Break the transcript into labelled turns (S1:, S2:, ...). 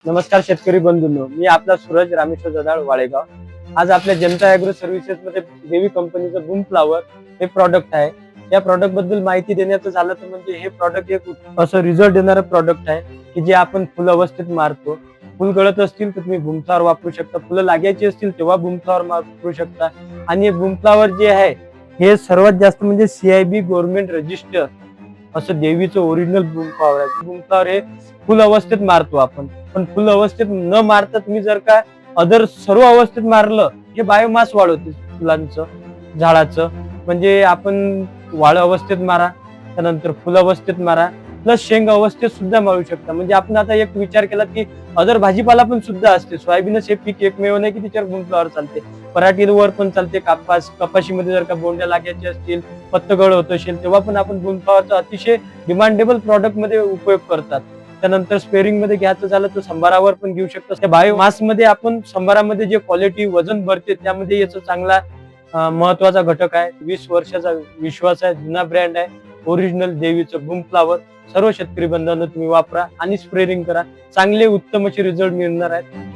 S1: नमस्कार शेतकरी बंधूंनो, मी आपला सूरज रामेश्वर जदाळ वाळेगाव। आज आपल्या जनता ॲग्रो सर्व्हिसेस मध्ये देवी कंपनीचं बूम फ्लावर हे प्रॉडक्ट आहे। या प्रॉडक्ट बद्दल माहिती देण्याचं झालं तर म्हणजे हे प्रॉडक्ट एक असं रिझल्ट देणारं प्रॉडक्ट आहे की जे आपण फुल अवस्थेत मारतो। फुल गळत असतील तर तुम्ही बूम फ्लावर वापरू शकता, फुलं लागायची असतील तेव्हा बूम फ्लावर वापरू शकता। आणि हे बूम फ्लावर जे आहे हे सर्वात जास्त म्हणजे CIB गव्हर्नमेंट रजिस्टर असं देवीचं ओरिजिनल बूम फ्लावर आहे। बूम फ्लावर हे फुल अवस्थेत मारतो आपण, पण फुल अवस्थेत न मारता तुम्ही जर का अदर सर्व अवस्थेत मारलं हे बायोमास वाढवते फुलांचं झाडाचं। म्हणजे आपण वाढ अवस्थेत मारा, त्यानंतर फुल अवस्थेत मारा, प्लस शेंग अवस्थेत सुद्धा मारू शकता। म्हणजे आपण आता एक विचार केला की अदर भाजीपाला पण सुद्धा असते, सोयाबीनच हे पीक एकमेव नाही की त्याच्यावर बूम फ्लावर चालते, पराठीवर पण चालते, कपाशीमध्ये जर का बोंड्या लागायचे असतील, पत्तगळ होत असेल तेव्हा पण आपण बूम फ्लावरचा अतिशय डिमांडेबल प्रॉडक्ट मध्ये उपयोग करतात। त्यानंतर स्पेअरिंग मध्ये घ्यायचं झालं तर संभारावर पण घेऊ शकतो। त्या बायोमास मध्ये आपण संभारामध्ये जे क्वालिटी वजन भरते त्यामध्ये याचा चांगला महत्वाचा घटक आहे। 20 वर्षाचा विश्वास आहे, जुना ब्रँड आहे, ओरिजिनल देवीचं बूम फ्लावर। सर्व शेतकरी बंधूंनो तुम्ही वापरा आणि स्प्रेअरिंग करा, चांगले उत्तम असे रिझल्ट मिळणार आहेत।